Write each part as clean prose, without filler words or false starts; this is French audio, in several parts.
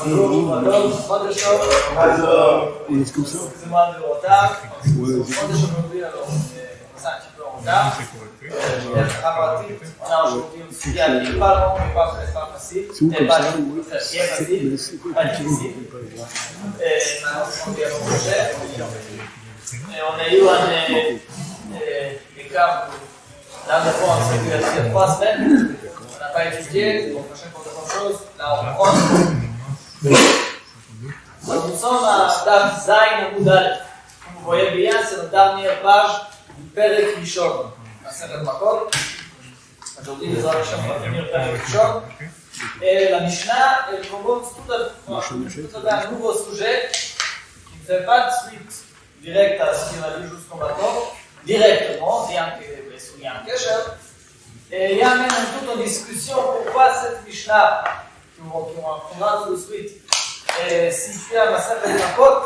Bonjour, On est comme ça. excusez-moi de retard. Aujourd'hui, alors on est un petit peu en retard. On a aujourd'hui une sujet à dire, pas long, mais pas facile. C'est où comme Pas ça? très facile, pas difficile. Et maintenant, on est au projet. Et on a eu des cas où, là, des fois, on s'est vu il y a 3 semaines. On n'a pas étudié, donc prochaine fois de autre chose. Là, on reprend. Alors, nous sommes à Daf Zayin Amud Aleph. Comme vous voyez bien, c'est la dernière page du Perek Rishon. Masechet Makot. Aujourd'hui, les Arachim vont finir le Perek Rishon. Et la Mishnah, elle commence tout à fait un nouveau sujet qui ne fait pas de suite directe à ce qu'on a vu jusqu'au maintenant, directement, bien qu'il y ait un Kesher. Et il y a même toute une discussion pourquoi cette Mishnah, qu'on apprendra tout de suite, est située à Masechet Makot.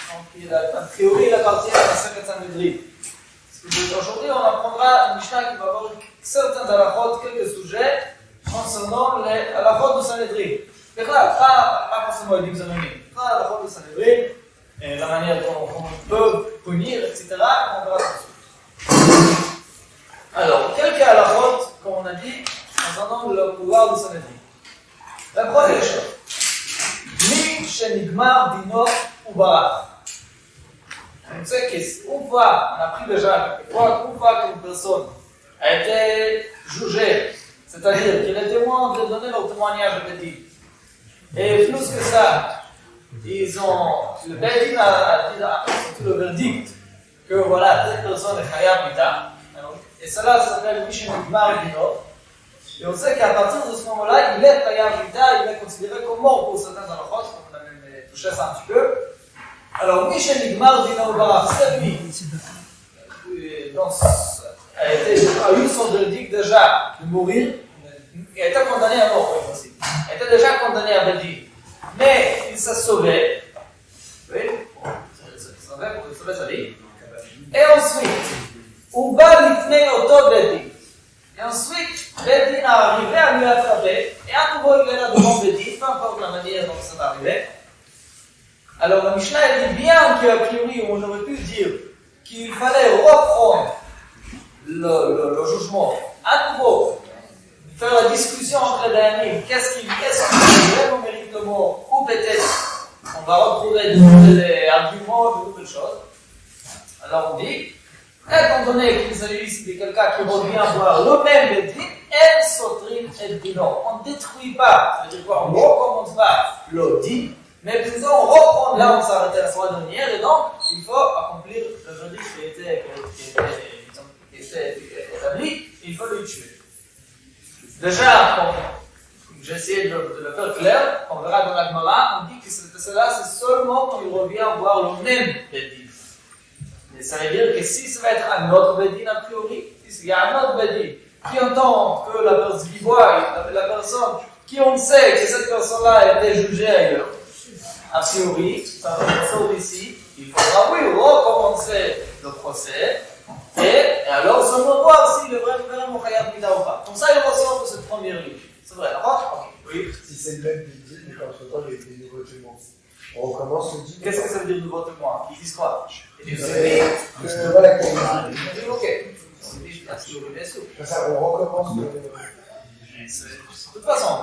Donc, a priori, il appartient à Masechet Sanhedrin. Aujourd'hui, on apprendra une Mishnah qui va avoir certains halachot, quelques sujets concernant les halachot de Sanhedrin. Pas forcément les examinés, pas halachot de Sanhedrin, et la manière dont on peut punir, etc. On verra tout de suite. Alors, quelques halachot, comme on a dit, concernant le pouvoir de Sanhedrin. La première chose, Mi Shenigmar Dino Ubarat. On sait qu'une fois, on a appris déjà, une fois qu'une personne a été jugée, c'est-à-dire que les témoins ont donné leur témoignage à Bédine. Et plus que ça, le Bédine a dit le verdict que voilà, telle personne est Chayab Mita. Et cela s'appelle Mishin Igmar Dino. Et on sait qu'à partir de ce moment-là, il est Chayab Mita, il est considéré comme mort pour certains halachot, comme on a même touché ça un petit peu. Alors, Michel Igmar Dina Ubarach, c'est lui, a eu son verdict déjà de mourir, il a été condamné à mort, aussi. Il était déjà condamné à Bédine. Mais il s'est sauvé, oui, il s'est sauvé pour sauver sa vie. Et ensuite, Uba Lifnei Oto Bédine. Et ensuite, Bédine a arrivé à lui attraper, et à nouveau il est là devant Bédine, peu importe la manière dont c'est arrivé. Alors la Mishnah elle dit bien qu'a priori on aurait pu dire qu'il fallait reprendre le jugement à nouveau, faire la discussion entre les amis, qu'est-ce qui vraiment mérite le mort, ou peut-être on va retrouver des arguments, de nouvelles choses. Alors on dit, étant donné qu'il s'agit ici de quelqu'un qui revient voir le même Bédine, El Sotrim et Dino, on ne détruit pas, c'est-à-dire quoi, on ne recommence pas le dit. Mais plutôt on reprend là où on s'arrêtait la fois dernière, et donc il faut accomplir le verdict qui était établi, il faut le tuer. Déjà, j'ai essayé de le faire clair, on verra dans la Gemara, on dit que cela c'est seulement quand il revient voir le même Bédine. Et ça veut dire que si ça va être un autre Bédine a priori, s'il y a un autre Bédine qui entend que la personne qui voit, la personne qui on sait que cette personne-là a été jugée ailleurs, a priori, ça sort d'ici, il faudra oui recommencer le procès et alors seulement voir s'il est vraiment Chayab Mita ou pas. Comme ça, il ressort de cette première ligne. C'est vrai, d'accord? Oui. Si c'est le même Bédine, mais qu'entre-temps il y a eu des nouveaux témoins. On recommence le dit. Qu'est-ce que ça veut dire nouveau témoin? Ils disent quoi? Ils disent voilà, ok. Bien sûr. Ça, on recommence le. De toute façon,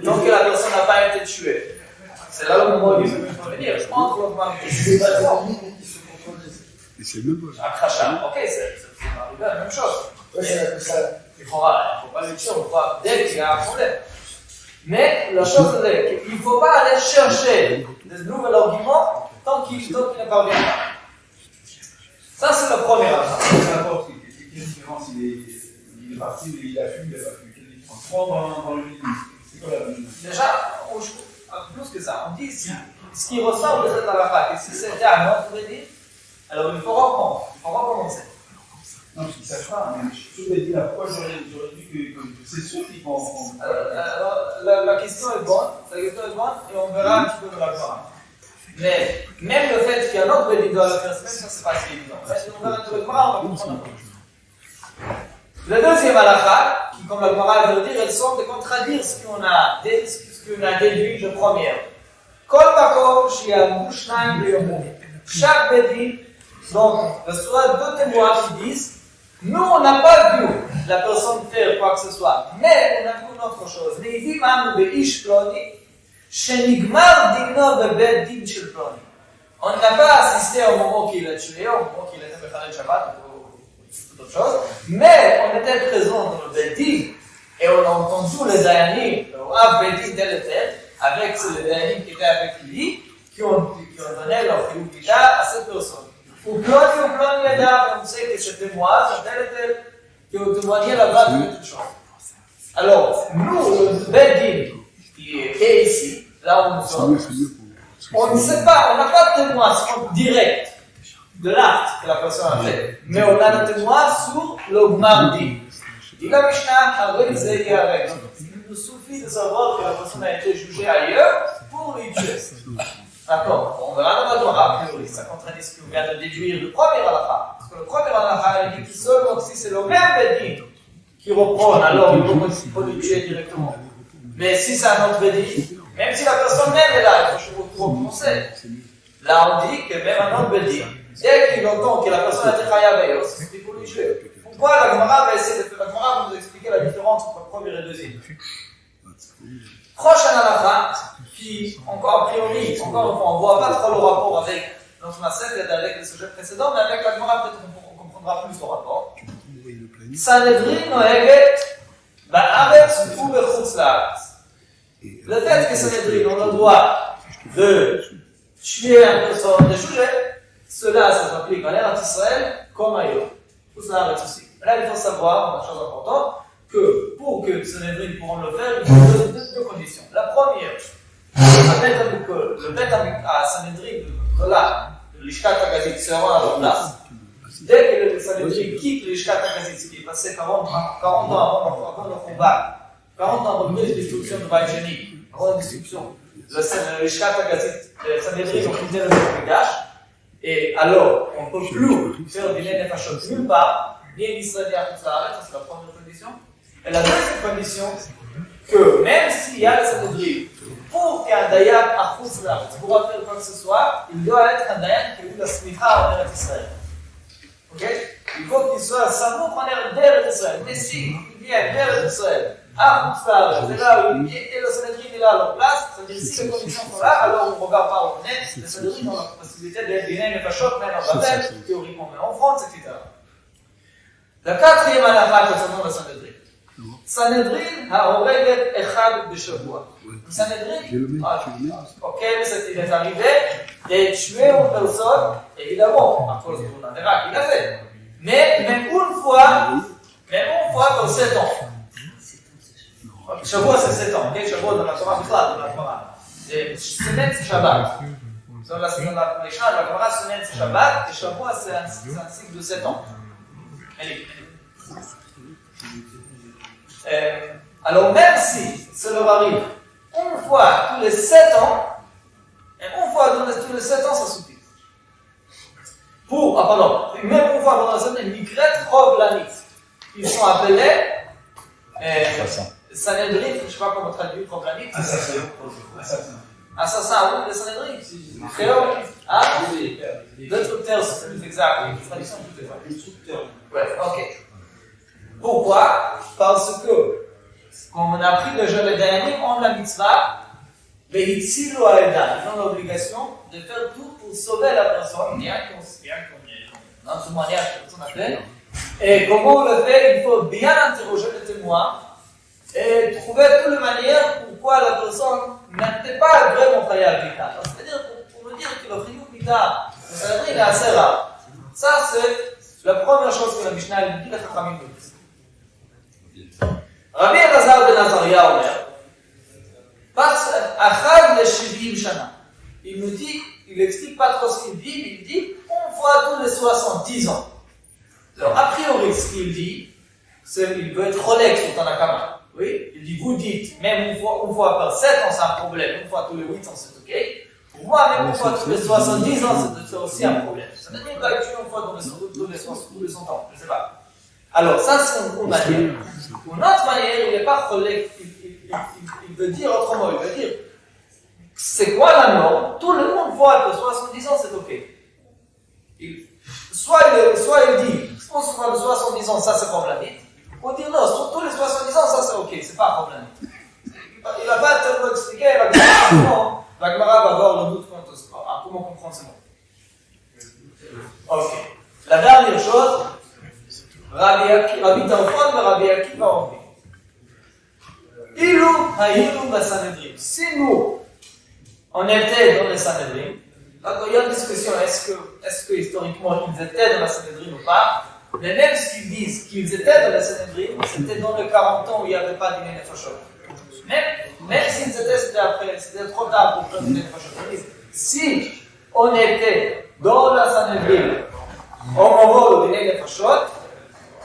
donc la personne n'a pas été tuée. C'est là le moment où il faut venir. Je pense qu'on va C'est le même. un crachat. Ok, c'est la même chose. Ouais, c'est ça. Il ne faut pas le tuer, on va dès qu'il y a un problème. Mais la chose est qu'il ne faut pas aller chercher de nouveaux arguments tant qu'il ne parvient pas. Ça, c'est le premier argument. Quelle différence il est parti, il a fui, il a pas fui. Quelle différence dans le milieu? C'est quoi la différence? Déjà, plus que ça, on dit ici, ce qui ressort de cette halakha, que si c'était un autre Bédine, alors il faut reprendre, il faut recommencer. Non, parce qu'ils ne savent pas, mais je te dis là, pourquoi j'aurais dit que c'est sûr qu'ils vont. La question est bonne, et on verra un petit peu de la Gemara. Mais même le fait qu'il y a un autre Bédine dans la first semaine, ça c'est pas si évident. On verra un peu de Gemara, on va comprendre un peu. Le deuxième halakha, qui comme la Gemara veut dire, elles sont de contredire ce qu'on a déduit de première. Kol makom shi'amu shnayim ve'yomu. Chaque bédine, donc, reçoit deux témoins qui disent, nous, on n'a pas vu la personne faire quoi que ce soit, mais on a vu une autre chose. Neivim anu be'ish ploni, shenigmar digno bebed din shel ploni. On n'a pas assisté au moment qu'il a tué, au moment qu'il était Bechalel Shabbat, ou toute autre chose, mais on était présent dans le Bedin, et on a entendu les Dayanim, le Rav Bedin tel et tel, avec les Dayanim qui étaient avec lui, qui ont donné leur Chiyuvita à cette personne. Ou plon les dames, on sait que c'était moi, c'est tel et tel, qui ont témoigné là-bas de toute chose. Alors, nous, le Bedin, qui est ici, là où nous sommes, on ne sait pas, on n'a pas de témoin direct de l'acte que la personne a fait, mais on a le témoin sur le Gmardi. Dit la Mishnah, avec Zéhi avec. Il nous suffit de savoir que la personne a été jugée ailleurs pour lui tuer. D'accord, on verra dans la Torah, a priori, ça contredit ce qu'on vient de déduire le premier halakha. Parce que le premier halakha, il dit que seulement si c'est le même Bedin qui reprend, alors il faut le tuer directement. Mais si c'est un autre Bedin, même si la personne même est là, il faut recommencer. Là, on dit que même un autre Bedin, dès qu'il entend que la personne a été chayav, c'est pour lui tuer. Pourquoi la Gemara va essayer de faire? La Gemara va nous expliquer la différence entre le premier et le deuxième. Prochaine halakha, qui, encore a priori, encore une fois, on ne voit pas trop le rapport avec notre Masset et avec les sujets précédents, mais avec la Gemara, peut-être qu'on comprendra plus le rapport. Sanhedrin noeget ba'aretz ou bechutz la'aretz. Le fait que Sanhedrin ont le droit de tuer un personne, de juger, cela s'applique en Eretz Israël comme ailleurs. Tout cela reste aussi. Là, il faut savoir, une chose importante, que pour que Sanhedrin pourront le faire, il faut deux conditions. La première, le bête à Sanhedrin, là, le Lishkat HaGazit sera à leur place. Dès que le Sanhedrin quitte le Lishkat HaGazit, ce qui est passé 40 ans avant le combat, 40 ans avant la destruction de Baït Sheni, avant la destruction, le Lishkat HaGazit, le Sanhedrin ont quitté le Mikdash, et alors, on ne peut plus faire des nefashot nulle part, ni en Israël ni à Chutz La'aretz, ça c'est la première condition. Et la deuxième condition, que même s'il y a le Sanhedrin, pour qu'un dayan à Chutz La'aretz pourra faire quoi que ce soit, il doit être un dayan qui a eu la smicha en Eretz Israël. Ok? Il faut qu'il soit samouk en Eretz Israël. Mais si il vient d'Eretz Israël à Chutz La'aretz, c'est là où il est, et le Sanhedrin est là à leur place, c'est-à-dire si les conditions sont là, alors on ne regarde pas où on est, le Sanhedrin ont la possibilité d'être des nefashot, même en Babel, théoriquement, même en France, etc. La quatrième halakha concernant le Sanhedrin. Sanhedrin ha'oreget echad b'shavua. Sanhedrin, auquel il est arrivé de tuer une personne, évidemment, à cause d'une affaire qu'il a fait. Mais même une fois dans 7 ans. Shavua c'est 7 ans, ok? Shavua dans la Torah, dans la Torah. Semaine c'est Shabbat. Dans l'échange, la Torah, semaine c'est Shabbat, et Shavua c'est un cycle de 7 ans. Allez. Alors même si ça leur arrive une fois tous les 7 ans, et une fois tous les 7 ans, ça suffit. Même une fois dans la semaine, Mikret Rov Lanit. Ils sont appelés Sanhedrin, je ne sais pas comment traduire Rov Lanit. Assassin, oui, les Sanhedrin. Créole. Ah, d'autres termes, c'est plus exact. Les traductions, tout est vrai. Ouais, ok. Pourquoi? Parce que, comme on a appris déjà les Dayanim, on la mitzvah, ils ont l'obligation de faire tout pour sauver la personne, bien qu'on dans ce mariage que personne a fait. Et comment on le fait? Il faut bien interroger le témoin et trouver toutes les manières pourquoi la personne n'était pas vraiment chayav mita. C'est-à-dire pour nous dire que le chiyuv mita, le Sanhedrin est assez rare. Ça, c'est la première chose que la Mishnah dit, la Chachamim nous dit. Rabbi Elazar ben Azaria אומר, אחד ל-70 שנה. Il nous dit, il explique pas trop ce qu'il dit, mais il dit, une fois tous les 70 ans. Alors, a priori, ce qu'il dit, c'est qu'il veut être cholek sur Tanakama. Oui, il dit, vous dites, même une fois par 7 ans, c'est un problème, une fois tous les 8 ans, c'est ok. Pour moi, même une fois tous les 70 ans, c'est aussi un problème. Ça veut dire qu'il va tuer une fois tous les 100 ans, je ne sais pas. Alors, ça, c'est une manière. Une autre manière, il n'est pas collègue, il veut dire autrement, il veut dire, c'est quoi la norme? Tout le monde voit que 70 ans, c'est ok. Soit il dit, on se voit de 70 ans, ça c'est problématique. Ou dire non, sur tous les 70 ans, ça c'est ok, c'est pas problématique. Il va pas tellement expliquer, il va dire, non, la Gemara va avoir le doute quant à comment comprendre ce mot. Ok. La dernière chose, Rabbi Tarfon et Rabbi Akiva ont dit, Ilou haïlou basanedrim. Si nous, on était dans les Sanhedrin, il y a une discussion, est-ce que historiquement ils étaient dans la Sanhedrin ou pas? Mais même s'ils disent qu'ils étaient dans la Sanhedrin, c'était dans les 40 ans où il n'y avait pas d'Inene Fashot. Même s'ils étaient, c'était trop tard pour faire d'Inene Fashot. Si on était dans la Sanhedrin au moment où d'Inene Fashot,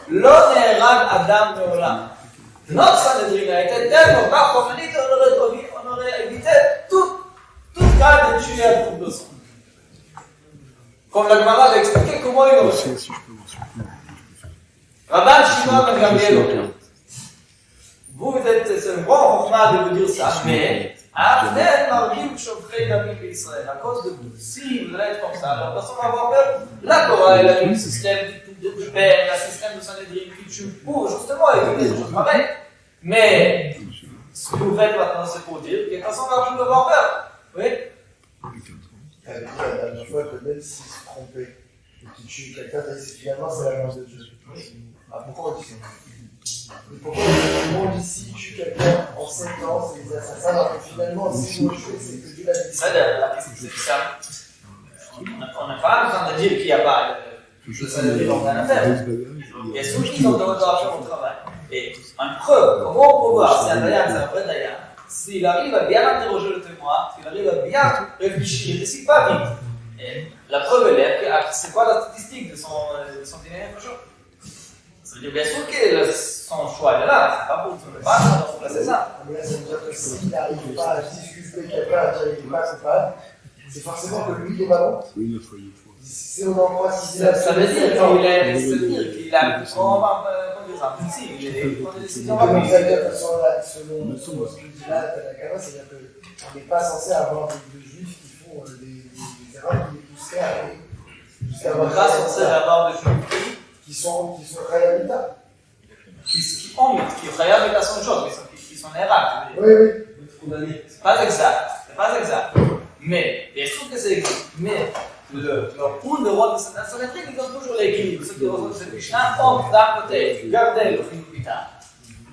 l'on est rag Adam Meolam. Notre Sanhedrin a été tellement bas qu'on aurait évité tout cas de tuer un groupe de sang. Comme la Gemara a expliqué comment il aurait fait. Rabban Shimon ben Gamliel, vous êtes, c'est un grand chokma de vous dire ça, mais après, Marvim Shofrei Damim Israël, à cause de vous, si vous allez être comme ça, alors personne va avoir peur. La Torah, elle a mis le système de peine, le système de Sanhedrin qui tue pour justement éviter des choses pareilles. Mais ce que vous faites maintenant, c'est pour dire que personne va plus avoir peur. Oui. Elle dit la dernière fois que même s'il se trompait et qu'il tue quelqu'un, finalement c'est la grâce de Dieu. Ah, pourquoi on dit ça? Et pourquoi on dit s'il tue quelqu'un en 7 ans, c'est des assassins, alors que finalement, si on le fait, c'est que Dieu l'a dit. Ça, la question, c'est ça. On n'a pas besoin de dire qu'il n'y a pas de Sanhedrin dans un affaire. Et ceux qui ont droit à faire le travail. Et en preuve, comment on peut voir si un Dayan, c'est un vrai Dayan? S'il arrive à bien interroger le témoin, s'il arrive à bien réfléchir, il ne décide pas vite. Et la preuve est que c'est quoi la statistique de son dîner de jour? Ça veut dire bien sûr que son choix est là, c'est pas pour tout le monde, remplacer ça. Mais là, ça veut dire que s'il n'arrive pas à discuter quelqu'un, à dire qu'il n'est pas coupable, c'est forcément que lui, il est malin. Si on en croit qu'il est ça veut dire qu'il a on va comme ça dire que selon ce que dit là, la Kama, c'est-à-dire qu'on n'est pas censé avoir des juifs qui font des erreurs qui les pousseraient à aller jusqu'à on n'est pas censé avoir des juifs qui sont réhabilitables. Qui ont réhabilité son chose, mais qui sont errats. Oui, oui. C'est pas exact. Mais, bien sûr que c'est exact. Mais, le pool de roi de Sanhedrin, ils ont toujours l'équilibre. Ceux qui reçoivent cette Mishnah ont d'un côté gardé le Chinupitan,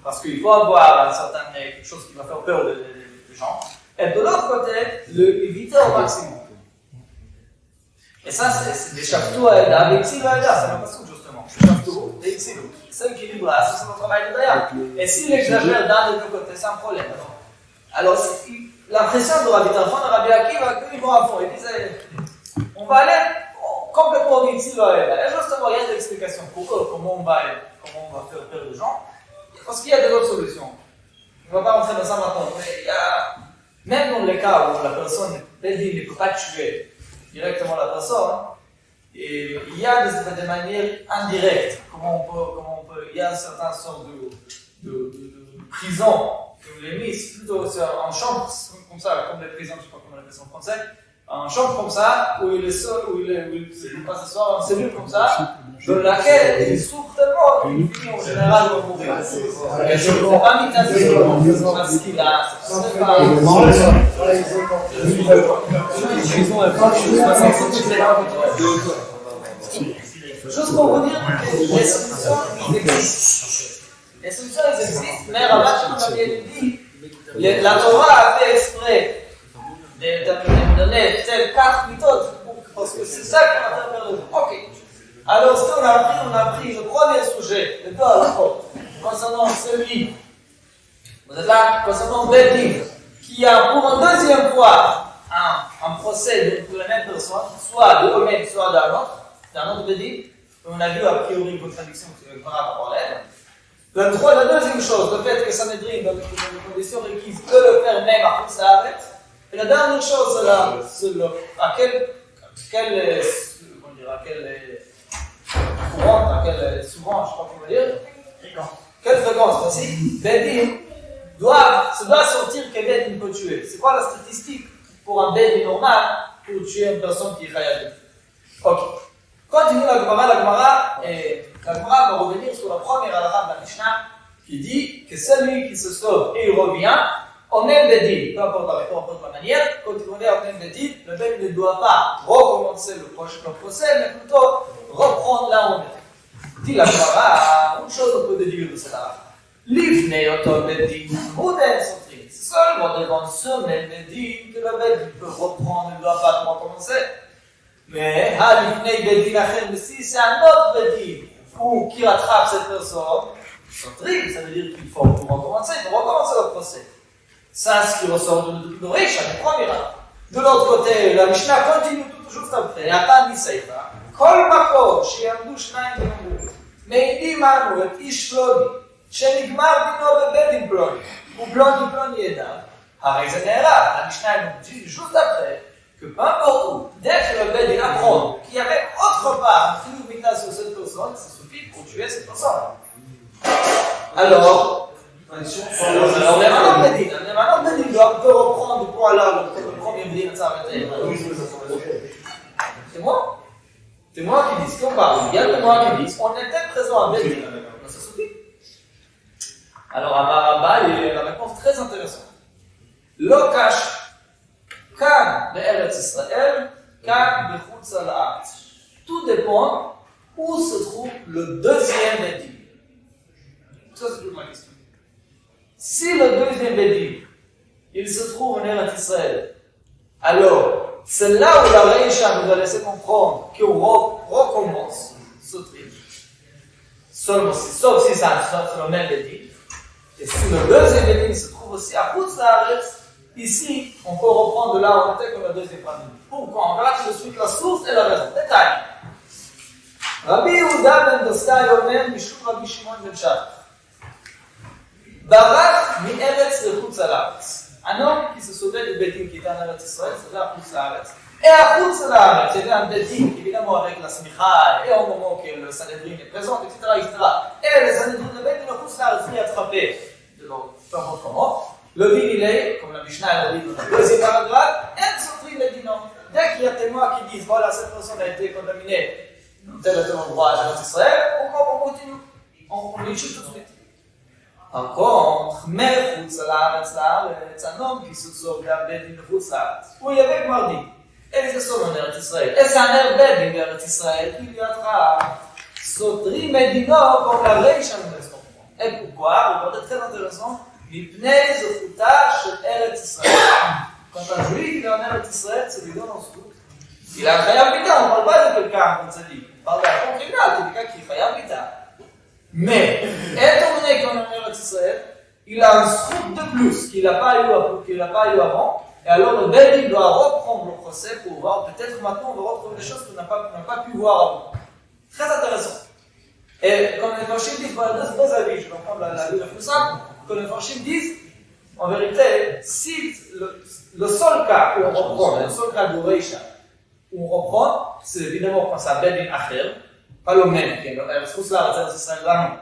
parce qu'il faut avoir quelque chose qui va faire peur des gens, et de l'autre côté, le éviter au maximum. Et ça, c'est des chaftou avec Tzil Aïda, c'est la façon justement. Chaftou et Tzilou. C'est l'équilibrage, c'est le travail de Dayan. Et s'il exagère d'un des deux côtés, c'est un problème. Alors, l'impression de Rabbi Tarfon et Rabbi Akiva, qu'ils vont à fond. Ils disaient, on va aller complètement au Tzil Aïda. Et justement, il y a des explications pour eux, comment on va faire peur des gens. Parce qu'il y a des autres solutions. On ne va pas rentrer dans ça maintenant, mais il y a, même dans les cas où la personne ne peut pas tuer directement la personne, et il y a des manières indirectes. Comment on peut, il y a un certain sorte de prison que vous les mis, plutôt en chambre comme ça, comme les prisons, je ne sais pas comment on appelle ça en français, en chambre comme ça, où il est seul, où il passe s'asseoir, en cellule comme ça, dans laquelle il souffre tellement qu'il finit en général de mourir. Et je ne peux pas m'imaginer parce qu'il a, c'est pas juste pour vous dire que les solutions existent. Les solutions existent, mais Rabban Shimon avait dit, la Torah a fait exprès de donner telles 4 méthodes, parce que c'est ça qu'on va faire perdre. Ok. Alors, ce qu'on a appris le premier sujet, le cas à la faute, concernant celui, vous êtes là, concernant Bedin, qui a pour une deuxième fois un procès de la même personne, soit de eux-mêmes, soit d'un autre Bedin. On a vu a priori une contradiction par rapport à l'aide. La deuxième chose, le fait que Sanhedrin, dans les conditions requises, peut le faire même à Khutzaret. Et la dernière chose, c'est à quel courant, à souvent, je crois qu'on va dire, quelle fréquence aussi, Bedin se doit sortir que Bedin peut tuer. C'est quoi la statistique pour un Bedin normal pour tuer une personne qui est Khayab? Ok. Continue la Gemara va revenir sur la première halakha de la Mishnah qui dit que celui qui se sauve et il revient, on est Bedin, peu importe la manière, quand il est on est Bedin, le Bedin ne doit pas recommencer le procès, mais plutôt reprendre là où on était. Dit la Gemara, une chose on peut déduire de cette halakha. L'ifnei oto Bedin, Moudel Sotri. C'est seulement devant ce même Bedin que le Bedin peut reprendre, il ne doit pas recommencer. Mais l'ifnei Bedin acher, mais si c'est un autre Bedin ou qui rattrape cette personne, Sotri, ça veut dire qu'il faut tout recommencer, il faut recommencer le procès. Ça, ce qui ressort de Reisha, le premier. De l'autre côté, la Mishnah continue tout juste après. Atan Niseifa. Kol makor, שיעמדו שניים ואמרו, מעידים אנו את איש פלוני, שנגמר דינו בבית דין פלוני, ופלוני ידע. הרי זה נהרג. La Mishnah nous dit juste après que peu importe où, dès que le bête din apprend qu'il y avait autre part un chiyuv mikna sur cette personne, ça suffit pour tuer cette personne. Alors, on est maintenant Bedin peut reprendre pour alors le premier Bedin de s'arrêter. C'est moi? C'est moi qui dis, si on parle, il y a que moi qui dis, on était présent à Bedin. Ça suffit. Alors, Amaraba, il y a la réponse très intéressante. Lokash, kan be'eretz Israël, kan b'chutz ha'aretz. Tout dépend où se trouve le deuxième Bedin. Ça, c'est toute ma question. Si le deuxième Bedin, il se trouve en Eretz Israël, alors, c'est là où la Reisha nous a laissé comprendre qu'on recommence ce truc. Sauf si ça c'est le même Bedin. Et si le deuxième Bedin se trouve aussi à Chutz Haaretz, ici, on peut reprendre de là où on était comme la deuxième famille. Pourquoi? On verra tout de suite la source et la raison. Détail. Rabbi Yehuda ben Dostai omer mishum Rabbi Shimon ben Shach. Barak mi-Eretz le Chutz Haaretz. Un homme qui se sauvait du Bedin qui était en Eretz Israël, c'était à Chutz Haaretz. Et à Chutz Haaretz, c'était un Bedin, évidemment avec la Smicha, et au moment que le Sanhedrin est présent, etc. Et le Sanhedrin de Bedin, le Chutz Haaretz est attrapé de l'autre, peu importe comment. Le din, il est, comme la Mishnah le dit dans le deuxième paragraphe, un sotri Bedin. Dès qu'il y a témoins qui disent, voilà, cette personne a été contaminée dans tel et tel endroit à Eretz Israël, on continue. On les tue tout de suite. Par contre, mais Chutz Haaretz, un homme qui se sauve d'un Bedin de Chutz Haaretz, où il y avait mardi, et il se sauve en Eretz Israël. Et c'est un Bedin d'Eretz Israël qui lui attrape Sotri Medino comme la Reisha nous laisse comprendre. Et pourquoi? Vous voyez, très intéressant. Mipnei Zochuta shel Eretz Israël. Quand un juif il est en Eretz Israël, ça lui donne en scout. Il a un Chayav Mita, on ne parle pas de quelqu'un comme ça dit. On parle d'un criminel, quelqu'un qui est Chayav Mita. Mais, étant donné qu'on est en Eretz Israël, il a un scout de plus qu'il n'a pas eu avant. Et alors le Bedin doit reprendre le procès pour voir, peut-être maintenant on va retrouver des choses qu'on n'a pas pu voir avant. Très intéressant. Et comme les Farshim disent, voilà deux avis, je vais prendre la vie la plus simple, que les Farshim disent, en vérité, si le seul cas où on reprend, le seul cas de Reisha, où on reprend, c'est évidemment quand c'est un Bedin Acher, pas le même, qui est là, non.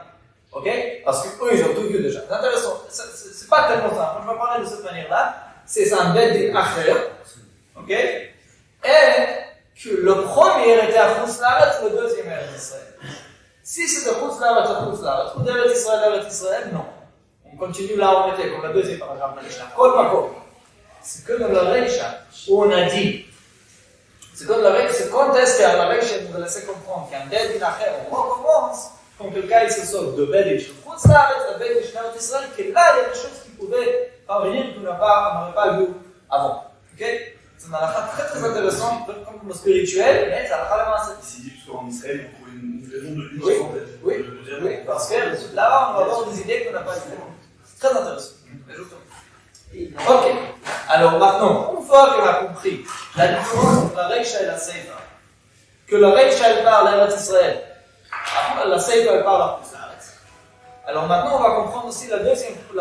Ok? Parce qu'eux, ils ont tout vu déjà. C'est intéressant. C'est pas tellement ça. Moi, je vais parler de cette manière-là. C'est un Bedin Acher. Ok? Et que le premier était à Chutz Haaretz, le deuxième est à Israël. Si c'est de Chutz Haaretz à Chutz Haaretz, ou d'Eretz Israël, non. On continue là où on était, comme la deuxième paragraphe de la Mishnah. Kol makom. C'est que dans la Reisha, où on a dit, c'est que dans la Reisha, c'est quand est-ce qu'à la Reisha nous a laissé comprendre qu'un Bedin Acher, on recommence, quand quelqu'un il se sauve de Bedin chez Chutz Haaretz, à Bedin chez Eretz Israël, que là il y a des choses qui pouvaient parvenir qu'on n'aurait pas vu avant. Ok? C'est un halakha très très intéressant, comme le spirituel, mais c'est un halakha vraiment assez. Ici, dit qu'en Israël, on trouve une raison de lutte en fait. Oui, parce que là-bas, on va avoir des idées qu'on n'a pas vues. C'est très intéressant. Ok. Alors maintenant, une fois qu'on a compris la différence entre la Reisha et la Seifa, que la Reisha elle parle à Eretz Israël, la Seifa elle parle à Chutz Haaretz. Alors maintenant, on va comprendre aussi la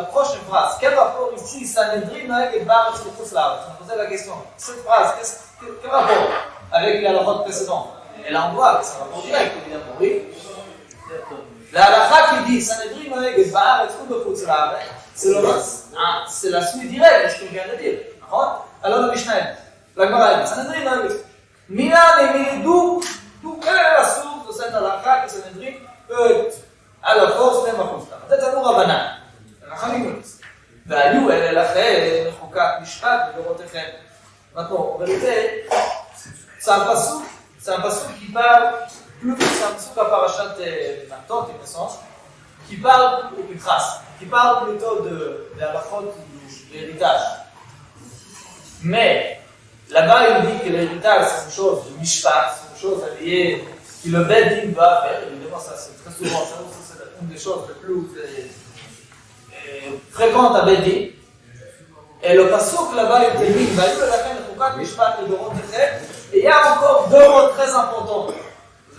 prochaine phrase. Quel rapport ici, Sanhedrin avec Baretz et Chutz Haaretz? On posait la question. Cette phrase, quel rapport avec la halakha précédente? Et là, on voit que c'est un rapport direct, évidemment. Oui. dit Sanhedrin Noeg Baaretz ou Bechutz Laaretz, c'est la suite directe de ce qu'on vient de dire. Alors la Mishnah, la Gemara dit Sanhedrin Noeg. D'où quelle est la source de cette halakha que Sanhedrin peut à la force même à Khutz Laaretz? C'est Amur Rabbanan. והיו אלה לכם מחוקת משפט לדורותיכם. Maintenant, en vérité, c'est un passouk qui parle plus, c'est un passouk à parachat Matot, il me semble, qui parle au Pitras, qui parle plutôt de la faute de l'héritage. Mais là-bas, il dit que l'héritage, c'est une chose de mishpat, c'est une chose alliée que le Bedin va faire. Évidemment, ça c'est très souvent, c'est une des choses les plus fréquentes à Bedin. Et le passouk là-bas, il dit et il y a encore deux mots très importants.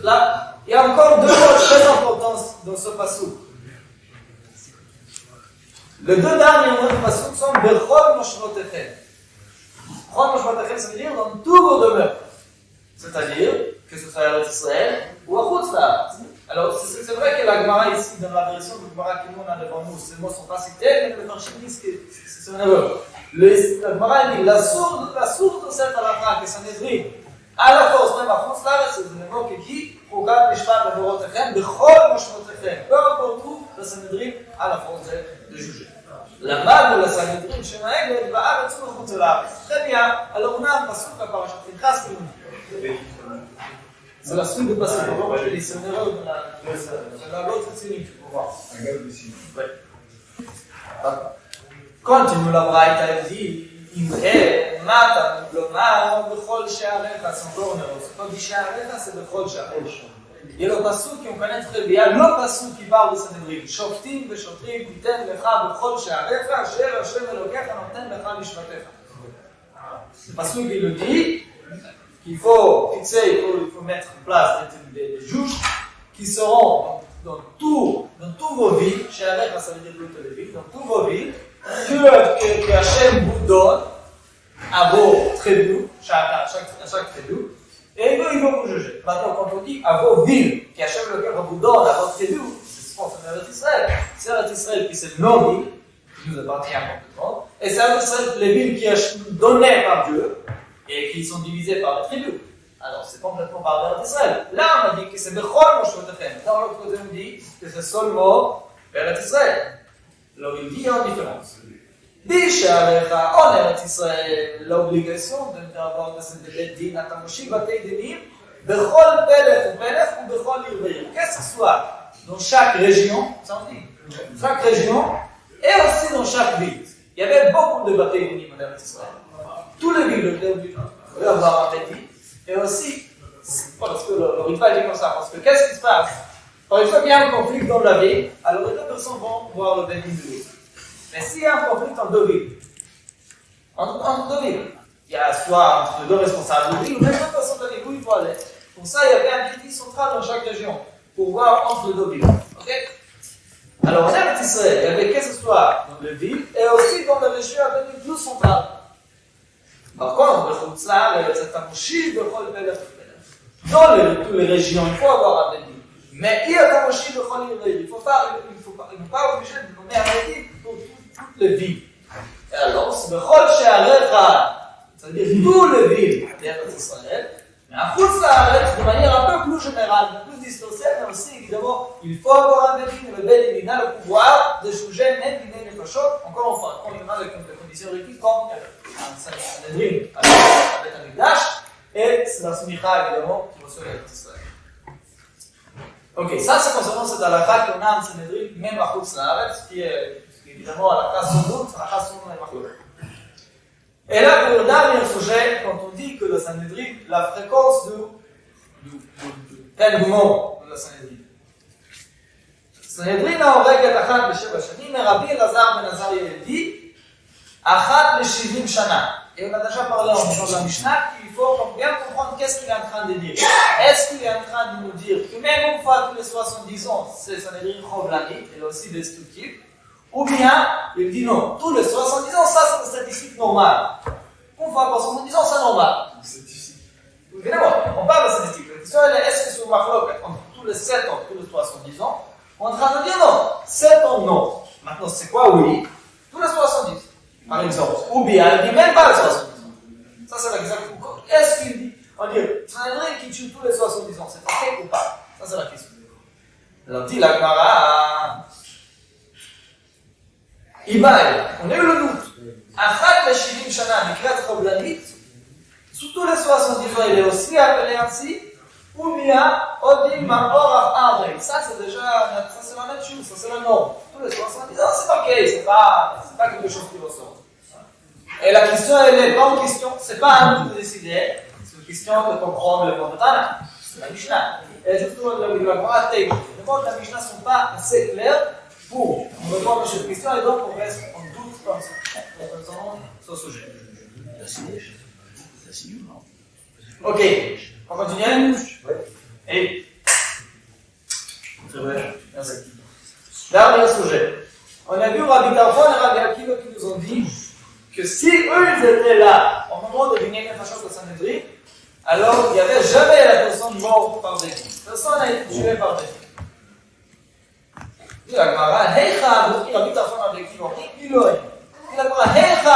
Là, il y a encore deux mots très importants dans ce passouk. Les deux derniers mots du passouk sont Bechol Moshvotechem. Bechol Moshvotechem, ça veut dire dans tous vos demeures. C'est-à-dire que ce soit à Israël ou à Khutz Laaretz. Alors, c'est vrai que la Gemara ici, dans la version de Gemara que nous on a devant nous, ces mots ne sont pas cités, mais le Farshim dit que c'est une erreur. La Gemara dit la source de cette halakha que Sanhedrin, à la force même à Khutz Laaretz, c'est une erreur qui dit Chogat Mishpat לדורותיכם בכל משמעותיכם. Peu importe où, le Sanhedrin a la force de juger. La mad de la Sanhedrin, Shemaeg, Baaretz ou Khutz Laaretz. Très bien. Alors on a un passouk à parachat Pinchas qui nous dit. C'est la suite de passer pour voir, je dis, c'est une erreur de la l'autre série, tu peux voir. Ouais. Continue la braïta, elle dit, Imre, Mata, Lomar, Bechol She'arecha, c'est encore une erreur. C'est pas dit She'arecha, c'est Bechol She'arecha. Il y a le passouk qu'on connaît très bien, le passouk qui parle de Sanhedrin. Shoftim v'shotrim, Titen lecha, Bechol She'arecha, Asher Hashem Elokecha, Noten lecha Mishpatecha. Le passouk, il le dit, qu'il faut fixer, il faut mettre en place des juges qui seront dans tous vos villes, chez Arech, ça veut dire toutes les villes, dans toutes vos villes, que Hachem vous donne à vos tribus, à chaque tribu, et ils vont vous juger. Maintenant, quand on dit à vos villes, que Hachem vous donne à vos tribus, c'est pour Eretz Israël. C'est Eretz Israël qui c'est nos villes, qui nous appartient complètement, et c'est Eretz Israël les villes qui sont données par Dieu, et qui sont divisés par les tribus. Alors, c'est complètement par Eretz Israël. Là, on a dit que c'est Bechol Moshvotechem. Dans l'autre côté, on dit que c'est seulement Eretz Israël. Alors, il dit en différence. Dit She'arecha, en Eretz Israël, l'obligation d'avoir de Bedin, Atamoshi, Batei Dinim, Bechol Pelech ou Bechol Irveir. Qu'est-ce que ce soit dans chaque région, ça on dit, chaque région, et aussi dans chaque ville. Il y avait beaucoup de Batei Dinim en Eretz Israël. Tous les villes devaient avoir un Bedin. Et aussi, parce que le rituel dit comme ça, parce que qu'est-ce qui se passe? Par exemple, il y a un conflit dans la ville, alors les deux personnes vont voir le Bedin de l'autre. Mais s'il y a un conflit entre deux villes, il y a soit entre les deux responsables de ville, ou même deux personnes de ville où il faut aller. Pour ça, il y avait un crédit central dans chaque région, pour voir entre les deux villes. Okay? Alors, en Eretz Israël, il y avait qu'est-ce que soit dans les villes, et aussi dans les régions avec une plus centrale. Par contre, le Khutz Laaretz, c'est un mouchi de Chol Pelech. Dans toutes les régions, il faut avoir un Bedin. Mais il y a un mouchi de Chol Irveir. Il n'est pas obligé de nommer un Bedin pour toutes les villes. Et alors, c'est Bechol She'arecha, c'est-à-dire toutes les villes d'Eretz Israël. Mais un Khutz Laaretz, de manière un peu plus générale, plus dispersée, mais aussi, évidemment, il faut avoir un Bedin. Le Bedin, il a le pouvoir de juger même Dinei Nefashot. Encore une fois, quand il a les conditions requises, comme un Sanhedrin avec un Mikdash, et c'est la Smicha, évidemment, qui reçoit Eretz Israël. Ok, ça c'est concernant cette halakha qu'on a en Sanhedrin, même à Khutz Laaretz, qui est évidemment halakha sans doute, halakha sans doute. Et là, pour le dernier sujet, quand on dit que le Sanhedrin, la fréquence du paiement de la Sanhedrin. Sanhedrin a règle d'achat de Sheva Shanim, et Rabbi Elazar ben Azariah dit Achat le 70 Shana. Et on a déjà parlé en de la Mishnah qu'il faut bien comprendre qu'est-ce qu'il est en train de dire. Est-ce qu'il est en train de nous dire que même une fois tous les 70 ans, c'est Sanhedrin Chovlanit, il est aussi destructif, ou bien il dit non, tous les 70 ans, ça c'est une statistique normale. Une fois par 70 ans, c'est normal. Statistique. Évidemment, on parle de statistique. La question est est-ce que sur Machlok, entre tous les 7 ans, tous les 70 ans, On est en train de dire non, 7 ans non. Maintenant, c'est quoi oui? Tous les 70, par exemple. Ou bien, il dit même pas les 70 ans. Ça, c'est l'exemple. Est-ce qu'il dit? On dit, Sanhedrin qui tue tous les 70 ans, c'est ok ou pas? Ça, c'est la question. Alors, dit la Gemara, Ibaï, on a eu le doute. Achat le Shirim Shana, Mikrat Choblanit, sous tous les 70 ans, il est aussi appelé ainsi, ou bien, Odim Ma'or Arrei. Ça, c'est déjà, ça, c'est la même chose, ça, c'est la norme. Tous les 70 ans, c'est ok, c'est pas quelque chose qui ressort. Et la question, elle est pas une question, c'est pas à nous de décider, c'est une question de comprendre le Tana, c'est la Mishnah. Et justement, la Gemara, les mots de la Mishnah ne sont pas assez clairs pour répondre à cette question, et donc on reste en doute comme ça, sur ce sujet. Ok, on continue? Et c'est vrai, merci. Dernier sujet. On a vu Rabbi Tarfon et Rabbi Akiva qui nous ont dit que si eux ils étaient là au moment de Binyamin Hachot de Sanhedrin, alors il n'y avait jamais la personne morte par défi. Personne n'a été tué par défi. Il a Gemara, Heicha Abu, Rabbi Tarfon et Rabbi Akiva, il a Gemara, Heicha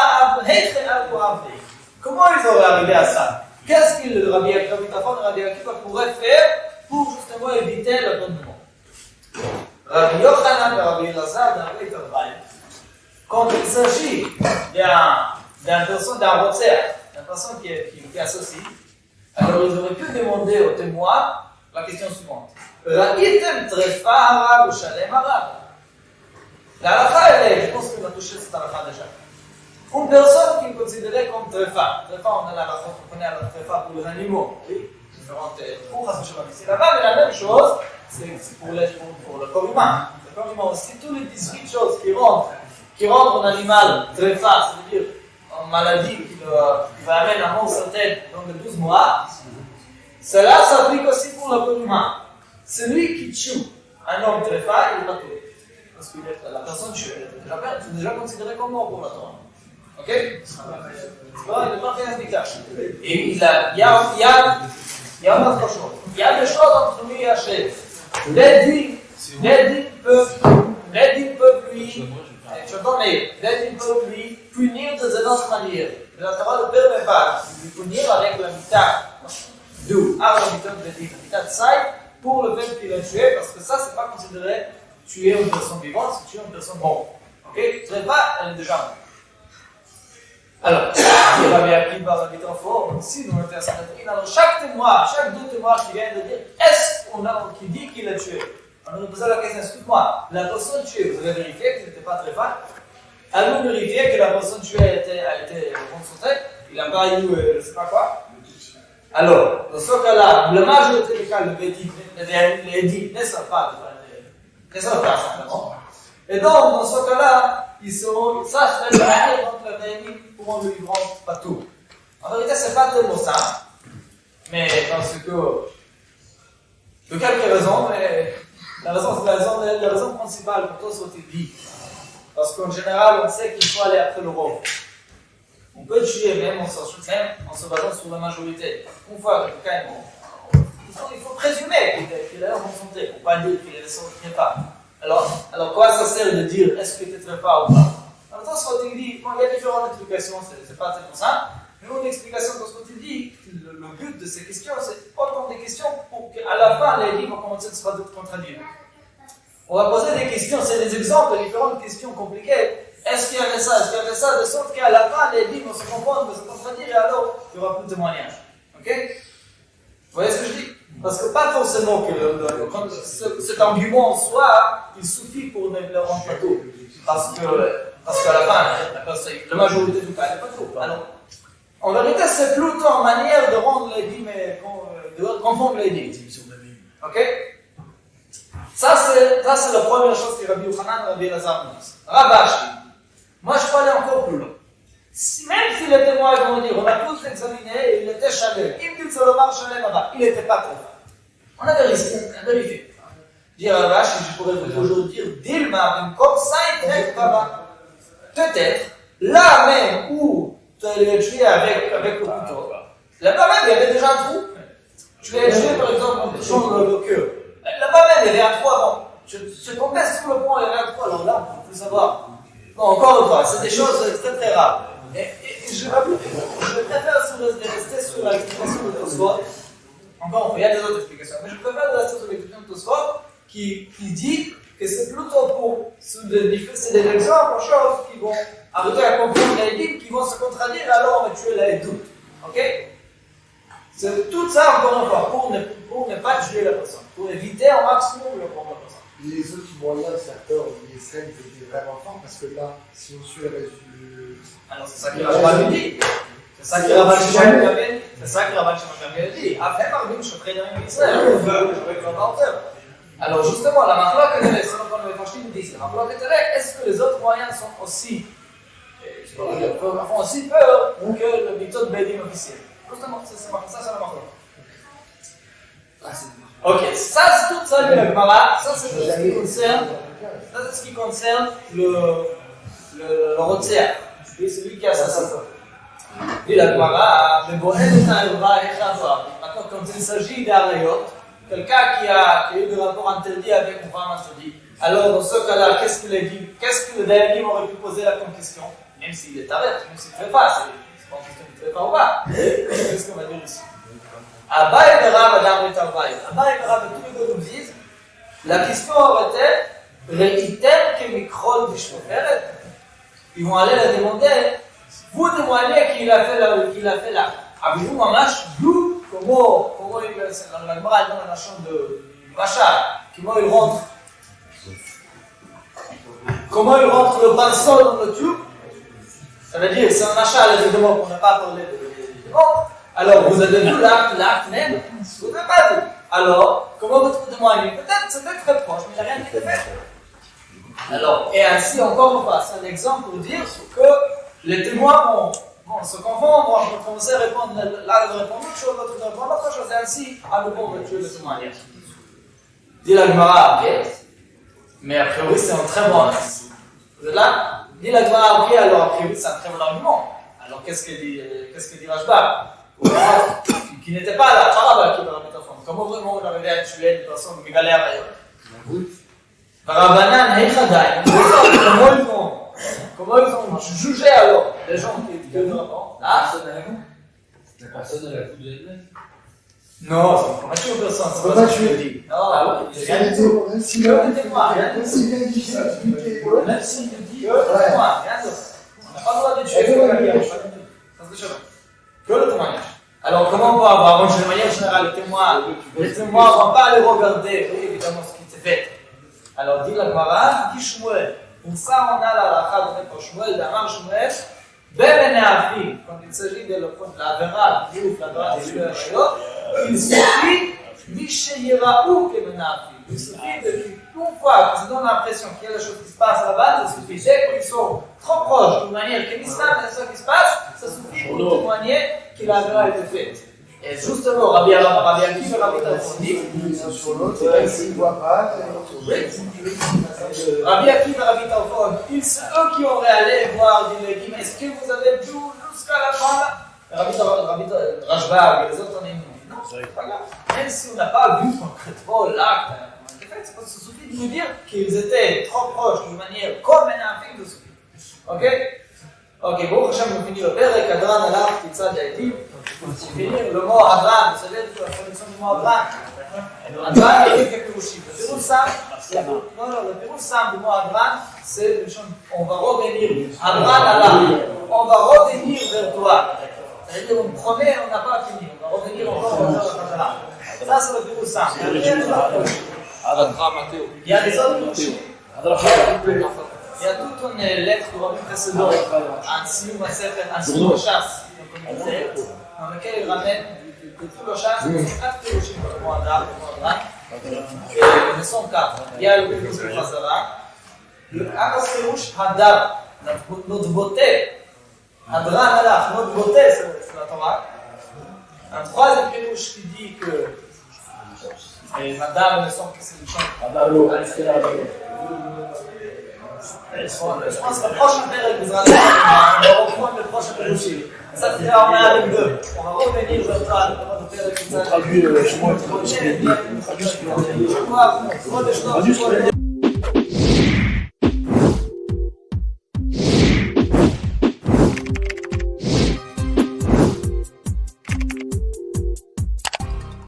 Abu Avdi. Comment ils auraient arrivé à ça? Qu'est-ce que Rabbi Tarfon et Rabbi Akiva pourraient faire pour justement éviter l'abandonnement? Rabbi Yochanan et Rabbi Elazar n'avaient pas de bail. Quand il s'agit d'un personne qui est associée, alors ils auraient pu demander au témoin la question suivante. Ra'item trefa arabe ou shalem arabe? La halakha, elle est, je pense qu'on a touché cette halakha déjà. Une personne qui est considérée comme trefa. Trefa, on connaît la trefa pour les animaux. Oui, différentes cours, c'est là-bas, mais la même chose, c'est pour le corps humain. Le corps humain aussi, tous les 18 choses qui rendent un animal trefa, c'est-à-dire une maladie qui va amener la mort certaine dans les 12 mois, cela s'applique aussi pour le corps humain. Celui qui tue un homme trefa, il est pas tué. Parce que la personne tuée, c'est déjà considéré comme mort pour la Torah. Ok? Il n'est pas fait efficace. Et il y a une autre chose. Il y a des choses entre lui et Hachem. Les dîmes peuvent lui punir de cette autre manière. La Torah ne permet pas de lui punir avec la mitah. D'où la mitah de saï pour le fait qu'il a tué, parce que ça, c'est pas considéré tuer une personne vivante, c'est tuer une personne morte. Ok? Ce n'est pas, elle est déjà morte. Alors, il Rabbi Akiva, Rabbi Tarfon, si nous étions à Sanhedrin, alors chaque deux témoins qui viennent de dire est-ce qu'on a qui dit qu'il a tué? On nous posait la question, excuse-moi, la personne tuée, vous avez vérifié qu'il n'était pas très fan? Allons vérifier que la personne tuée a été consultée, il n'a pas eu, je ne sais pas quoi. Alors, dans ce cas-là, la majorité des cas, les dits ne savent pas simplement. Et donc, dans ce cas-là, ils sachent la manière dont le Rémi pourront le livrer pas tout. En vérité, ce n'est pas tellement ça, mais parce que, de quelques raisons, mais la raison principale pour tout ce qu'il dit, parce qu'en général, on sait qu'il faut aller après le rôle. On peut tuer même en se basant sur la majorité. Une fois que quelqu'un est mort, il faut présumer qu'il est en bonne santé, pour ne pas dire qu'il n'est pas. Alors quoi ça sert de dire est-ce qu'il était très fort ou pas? En même temps, ce qu'il dit, il y a différentes explications, c'est pas tellement ça, mais une explication de ce qu'il dit, le but de ces questions, c'est autant des questions pour qu'à la fin, les livres vont commencer à se contradire. On va poser des questions, c'est des exemples de différentes questions compliquées. Est-ce qu'il y avait ça? Est-ce qu'il y avait ça? De sorte qu'à la fin, les livres vont se comprendre, vont se contradire, et alors, il n'y aura plus de témoignage. Ok? Vous voyez ce que je dis? Parce que pas forcément que cet argument en soi, il suffit pour le rendre pas tout. Parce qu'à la fin, la majorité du cas n'est pas tout. Alors, en vérité, c'est plutôt une manière de rendre les dîmes, de confondre les dîmes. Ok? Ça, c'est la première chose que Rabbi Yochanan et Rabbi Elazar nous disent. Ravashi, moi je peux aller encore plus loin. Même si les témoins vont dire, on a tous examiné, il était chaleur. Il dit Solomar chaleur, il n'était pas très fort. On a vérifié. Dire Ravashi, je pourrais vous toujours dire, Dilma, comme ça, il n'est pas. Peut-être, là même où tu l'as tué avec le couteau, là-bas même, il y avait déjà un trou. Tu l'as tué par exemple en touchant le cœur. Là-bas même, il y avait un trou avant. Je tombais sous le pont, il y avait un trou, alors là, on peut savoir. Non, encore une fois, c'est des choses très très rares. Et je préfère rester sur l'explication de Tosfot. Encore une fois, il y a des autres explications, mais je préfère rester sur l'explication de Tosfot qui dit que c'est plutôt pour c'est des exemples, choses qui vont arriver à comprendre les livres, qui vont se contradire, alors on va tuer les doutes. Ok? C'est tout ça, encore une fois, pour ne pas tuer la personne, pour éviter au maximum le problème de la personne. Les autres moyens facteurs d'ISRAEL étaient vraiment forts parce que là, si on suit le résumé. Alors c'est ça que Rabbah nous dit. C'est ça que Rabbah Shimon dit. Après, par exemple, je préviens Israël, je vais en faire. Alors justement, la marloque est selon comme les Fashim nous disent, la marloque est est-ce que les autres moyens sont aussi font aussi peur que le méthode Bédim officiel? Justement, c'est la marloque. Ok, ça c'est tout ça le Gemara, ça c'est ce qui concerne le Rotzer, celui qui a sa femme. Et la Gemara, mais bon, maintenant quand il s'agit d'Arayot, quelqu'un qui a eu des rapports interdits avec une femme interdite, alors dans ce cas-là, qu'est-ce que le Dayanim aurait pu poser la comme question? Même s'il est arrêté, même s'il ne fait pas, c'est pas une question qu'il ne fait pas ou pas. Qu'est-ce qu'on va dire ici? Abaye de Rav Adam et Abaye. Abaye de Rav, tous les deux nous disent, la question aurait été, Réitem que Mikrol d'Ishmoferet. Ils vont aller la demander, vous témoignez qu'il a fait là. Avez-vous mamash, d'où, comment il c'est dans la Gemara, dans la chambre de Machal, comment il rentre le pinceau dans le tube? Ça veut dire, c'est un Machal, évidemment, qu'on n'a pas parlé de ventre. Alors, vous avez vu l'acte même, vous n'avez pas vu. Alors, comment vous témoignez? Peut-être, c'est très proche, mais il n'y a rien qui est fait. Alors, et ainsi, encore une fois, c'est un exemple pour dire que les témoins vont se confondre, vont commencer à répondre, l'un de répondre une chose, l'autre de répondre autre chose, et ainsi, à nouveau, on va tuer le témoignage. Dit la Gemara, ok, mais a priori, c'est un très bon indice. Vous êtes là? Dit la Gemara, ok, alors a priori, c'est un très bon argument. Alors, qu'est-ce que dit Rashba? Qui n'était pas là, pas là-bas, qui va remettre en forme. Comment vraiment on arrivait à tuer une personne qui galère ailleurs? Rabbanan et Khadaï, comment ils ont jugé alors les gens qui étaient vraiment? Ah, la personne à la coupe de l'Église? non, c'est pas tuer une personne, c'est pas ce que je dis. Non, Même s'il vient du même s'il dit, rien d'autre. On n'a pas le droit de tuer que le témoignage. Alors, comment on peut avoir, de manière générale, les témoins ne vont pas aller regarder, oui, évidemment, ce qui s'est fait. Alors, dit la Gemara, dit Shmuel. Pour ça, on a la halakha donnée par Shmuel, d'Amar Shmuel, Ben Neafi, quand il s'agit de la vera, du ouf, la vera, du Shayot, il suffit, Mishayiraou Kemenafi. Il suffit qu'une fois qu'ils donnent l'impression qu'il y a des choses qui se passent là-bas, il suffit, dès qu'ils sont trop proches, d'une manière qu'il y a ce qui se passe, ça suffit pour témoigner que la vera a été faite. Et justement, Rabbi Akiv et Rabbi Talmud disent sur l'autre, s'il ne voit pas, Rabbi Akiv et Rabbi Talmud, c'est eux qui auraient allé voir, dit est-ce que vous avez vu jusqu'à la fin là? Rabbi Rashba et les autres, on est non, c'est pas grave. Même si on n'a pas vu concrètement l'acte, ça suffit de nous dire qu'ils étaient trop proches d'une manière comme un film de suffit. Ok, bon, Hachem nous finit le père, et Kadran Allah, Kitzad Yaïtim. Pour finir, le mot Adran, vous savez la traduction du mot Adran? Adran, il y a quelques Pirouchim. Le Pirouch simple du mot Adran, c'est une chose, on va revenir. Adran Allah, on va revenir vers toi. C'est-à-dire, on promet, on n'a pas fini. On va revenir encore vers toi. Ça, c'est le Pirouch simple. Il y a des autres Pirouchim. Il y a toute une lettre du Rabbi précédent, un siou, un chasse, dans lequel il ramène tout le chasse, il y a 4 Pirouchim pour le mot Adran, et ils sont 4. Il y a le Pirouch de Khazara, le Pirouch Hadar, notre beauté, Adran Allah, notre beauté, c'est la Torah. Un troisième Pirouch qui dit que Hadar ne sont que c'est le chant. Je pense que le prochain père vous on va reprendre le prochain Pirouchim. Ça, c'est on est avec deux. On va revenir vers toi. On traduit, je crois, ce qu'il a dit. On traduit ce qu'il a dit. חודש טוב.